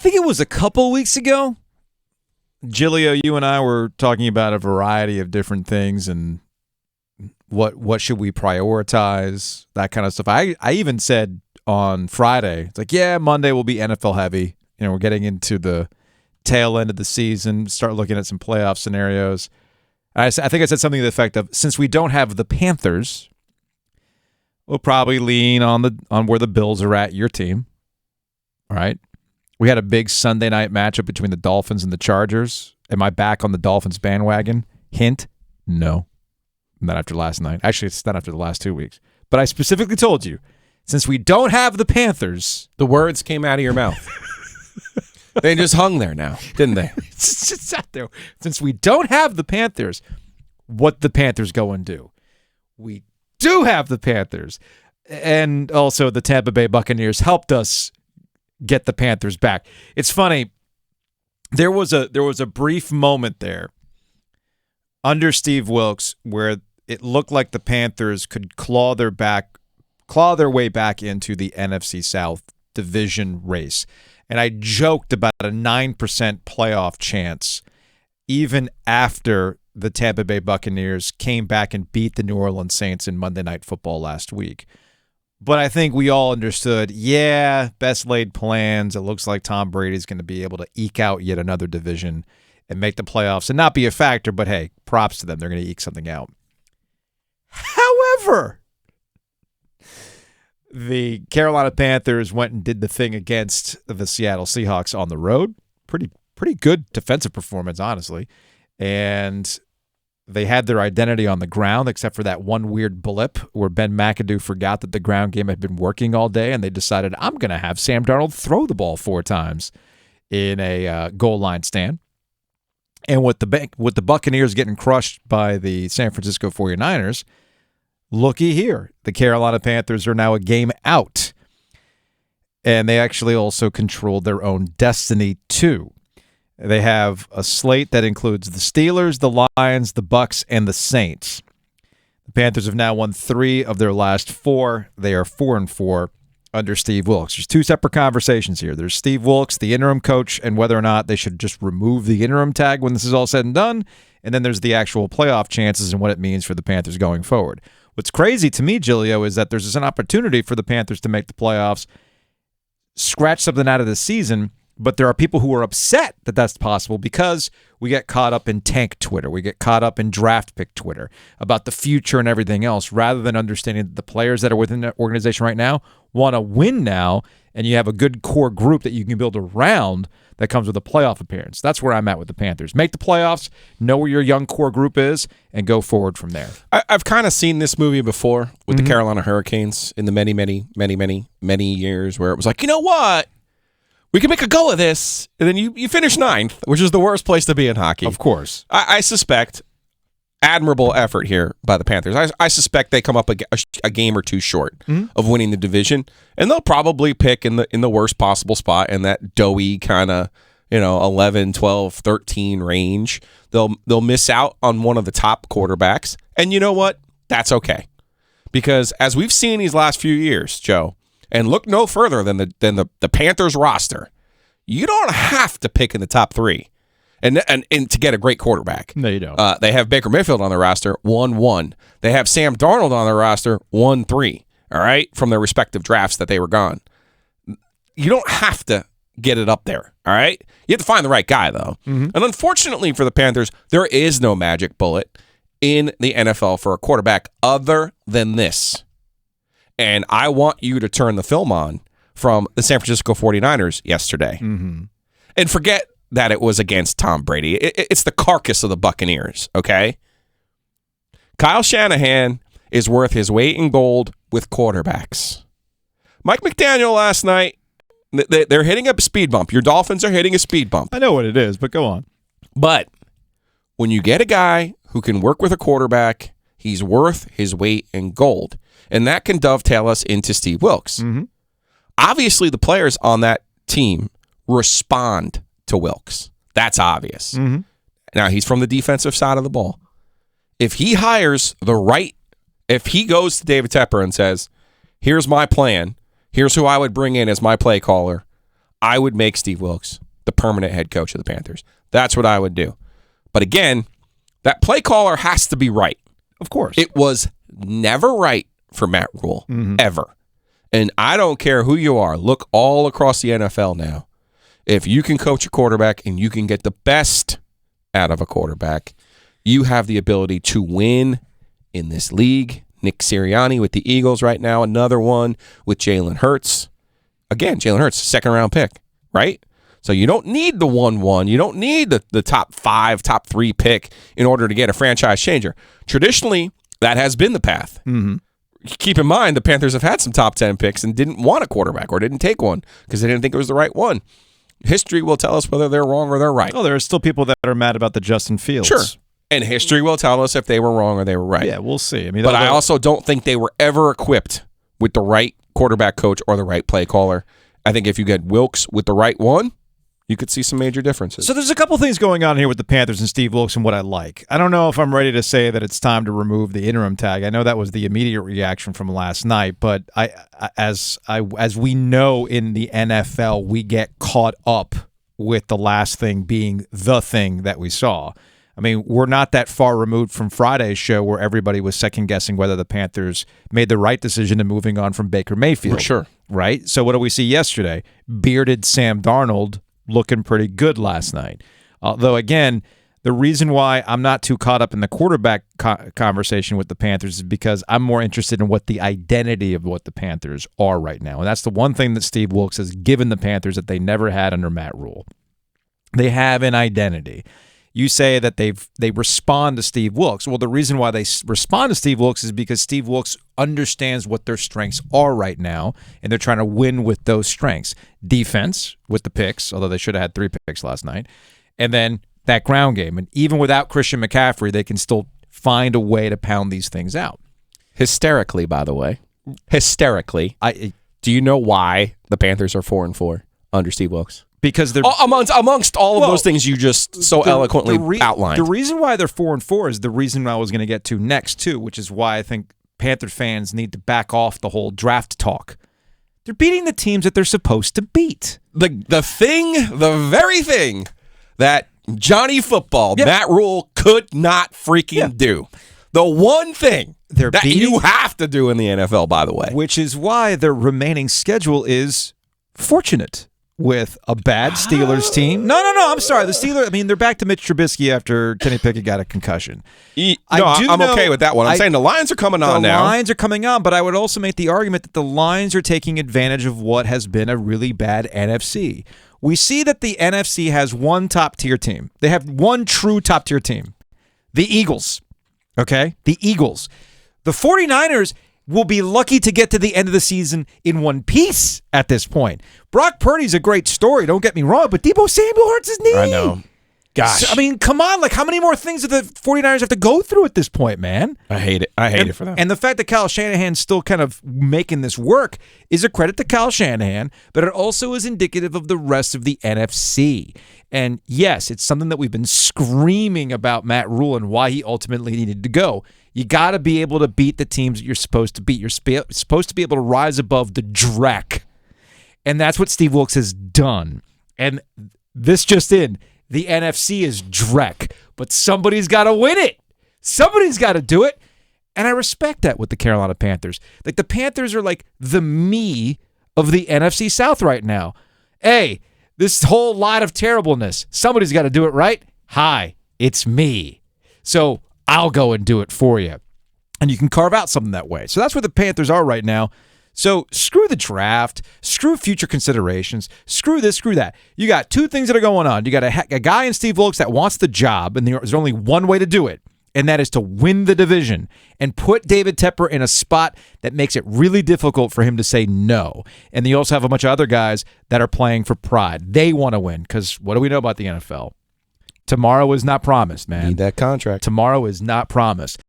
think it was a couple weeks ago. Giglio, you and I were talking about a variety of different things and what should we prioritize, that kind of stuff. I even said on Friday, it's like, yeah, Monday will be NFL heavy. We're getting into the tail end of the season, start looking at some playoff scenarios. I think I said something to the effect of, since we don't have the Panthers, we'll probably lean on where the Bills are at, your team. All right. We had a big Sunday night matchup between the Dolphins and the Chargers. Am I back on the Dolphins bandwagon? Hint, no. Not after last night. Actually, it's not after the last 2 weeks. But I specifically told you, since we don't have the Panthers. The words came out of your mouth. They just hung there now, didn't they? It's just sat there. Since we don't have the Panthers, what the Panthers go and do? We do have the Panthers. And also the Tampa Bay Buccaneers helped us get the Panthers back. It's funny. There was a brief moment there under Steve Wilks where it looked like the Panthers could claw their way back into the NFC South division race. And I joked about a 9% playoff chance even after the Tampa Bay Buccaneers came back and beat the New Orleans Saints in Monday Night Football last week. But I think we all understood, best laid plans. It looks like Tom Brady's going to be able to eke out yet another division and make the playoffs and not be a factor, but hey, props to them. They're going to eke something out. However, the Carolina Panthers went and did the thing against the Seattle Seahawks on the road. Pretty good defensive performance, honestly. And they had their identity on the ground, except for that one weird blip where Ben McAdoo forgot that the ground game had been working all day, and they decided, I'm going to have Sam Darnold throw the ball 4 times in a goal line stand. And with the Buccaneers getting crushed by the San Francisco 49ers, looky here. The Carolina Panthers are now a game out, and they actually also control their own destiny, too. They have a slate that includes the Steelers, the Lions, the Bucks, and the Saints. The Panthers have now won 3 of their last 4. They are 4-4 under Steve Wilks. There's 2 separate conversations here. There's Steve Wilks, the interim coach, and whether or not they should just remove the interim tag when this is all said and done. And then there's the actual playoff chances and what it means for the Panthers going forward. What's crazy to me, Giglio, is that there's an opportunity for the Panthers to make the playoffs, scratch something out of the season, but there are people who are upset that that's possible because we get caught up in tank Twitter. We get caught up in draft pick Twitter about the future and everything else, rather than understanding that the players that are within the organization right now want to win now, and you have a good core group that you can build around that comes with a playoff appearance. That's where I'm at with the Panthers. Make the playoffs, know where your young core group is, and go forward from there. I've kind of seen this movie before with the Carolina Hurricanes in the many years where it was like, you know what? We can make a go of this, and then you finish 9th, which is the worst place to be in hockey. Of course. I suspect admirable effort here by the Panthers. I suspect they come up a game or 2 short of winning the division, and they'll probably pick in the worst possible spot in that doughy kind of 11, 12, 13 range. They'll miss out on one of the top quarterbacks, and you know what? That's okay, because as we've seen these last few years, Joe. And look no further than the Panthers roster. You don't have to pick in the top 3 and to get a great quarterback. No, you don't. They have Baker Mayfield on their roster, 1-1. They have Sam Darnold on their roster, 1-3, all right, from their respective drafts that they were gone. You don't have to get it up there, all right? You have to find the right guy, though. And unfortunately for the Panthers, there is no magic bullet in the NFL for a quarterback other than this. And I want you to turn the film on from the San Francisco 49ers yesterday. And forget that it was against Tom Brady. It's the carcass of the Buccaneers, okay? Kyle Shanahan is worth his weight in gold with quarterbacks. Mike McDaniel last night, they're hitting a speed bump. Your Dolphins are hitting a speed bump. I know what it is, but go on. But when you get a guy who can work with a quarterback, he's worth his weight in gold. And that can dovetail us into Steve Wilks. Obviously, the players on that team respond to Wilks. That's obvious. Now, he's from the defensive side of the ball. If he hires if he goes to David Tepper and says, here's my plan, here's who I would bring in as my play caller, I would make Steve Wilks the permanent head coach of the Panthers. That's what I would do. But again, that play caller has to be right. Of course. It was never right for Matt Rhule, ever. And I don't care who you are. Look all across the NFL now. If you can coach a quarterback and you can get the best out of a quarterback, you have the ability to win in this league. Nick Sirianni with the Eagles right now, another one with Jalen Hurts. Again, Jalen Hurts, second-round pick, right? So you don't need the 1-1. You don't need the top 5, top 3 pick in order to get a franchise changer. Traditionally, that has been the path. Keep in mind, the Panthers have had some top 10 picks and didn't want a quarterback or didn't take one because they didn't think it was the right one. History will tell us whether they're wrong or they're right. Oh, there are still people that are mad about the Justin Fields. Sure. And history will tell us if they were wrong or they were right. Yeah, we'll see. But I also don't think they were ever equipped with the right quarterback coach or the right play caller. I think if you get Wilks with the right one, you could see some major differences. So there's a couple things going on here with the Panthers and Steve Wilks and what I like. I don't know if I'm ready to say that it's time to remove the interim tag. I know that was the immediate reaction from last night, but as we know in the NFL, we get caught up with the last thing being the thing that we saw. I mean, we're not that far removed from Friday's show where everybody was second-guessing whether the Panthers made the right decision in moving on from Baker Mayfield. For sure. Right? So what do we see yesterday? Bearded Sam Darnold looking pretty good last night. Although, again, the reason why I'm not too caught up in the quarterback conversation with the Panthers is because I'm more interested in what the identity of what the Panthers are right now. And that's the one thing that Steve Wilks has given the Panthers that they never had under Matt Rhule. They have an identity. You say that they respond to Steve Wilks. Well, the reason why they respond to Steve Wilks is because Steve Wilks understands what their strengths are right now, and they're trying to win with those strengths. Defense with the picks, although they should have had 3 picks last night, and then that ground game. And even without Christian McCaffrey, they can still find a way to pound these things out. Hysterically, by the way. Hysterically. Do you know why the Panthers are 4-4 under Steve Wilks? Because they're amongst all of those things you just so eloquently outlined. The reason why they're 4-4 is the reason I was going to get to next too, which is why I think Panther fans need to back off the whole draft talk. They're beating the teams that they're supposed to beat. The very thing that Johnny Football, Matt Rhule, could not freaking do. The one thing that you have to do in the NFL, by the way. Which is why their remaining schedule is fortunate. With a bad Steelers team. No, I'm sorry. The Steelers, I mean, they're back to Mitch Trubisky after Kenny Pickett got a concussion. I'm okay with that one. I'm saying the Lions are coming on now. The Lions are coming on, but I would also make the argument that the Lions are taking advantage of what has been a really bad NFC. We see that the NFC has one top-tier team. They have one true top-tier team. The Eagles. Okay? The Eagles. The 49ers will be lucky to get to the end of the season in one piece at this point. Brock Purdy's a great story, don't get me wrong, but Deebo Samuel hurts his knee. I know. Gosh. So, I mean, come on. Like, how many more things do the 49ers have to go through at this point, man? I hate it. I hate it for them. And the fact that Kyle Shanahan's still kind of making this work is a credit to Kyle Shanahan, but it also is indicative of the rest of the NFC. And yes, it's something that we've been screaming about Matt Rhule and why he ultimately needed to go. You got to be able to beat the teams that you're supposed to beat. You're supposed to be able to rise above the dreck. And that's what Steve Wilks has done. And this just in, the NFC is dreck, but somebody's got to win it. Somebody's got to do it. And I respect that with the Carolina Panthers. Like, the Panthers are like the me of the NFC South right now. Hey, this whole lot of terribleness, somebody's got to do it, right? Hi, it's me. So I'll go and do it for you. And you can carve out something that way. So that's where the Panthers are right now. So screw the draft, screw future considerations, screw this, screw that. You got 2 things that are going on. You got a guy in Steve Wilks that wants the job, and there's only one way to do it, and that is to win the division and put David Tepper in a spot that makes it really difficult for him to say no. And then you also have a bunch of other guys that are playing for pride. They want to win because what do we know about the NFL? Tomorrow is not promised, man. Need that contract. Tomorrow is not promised.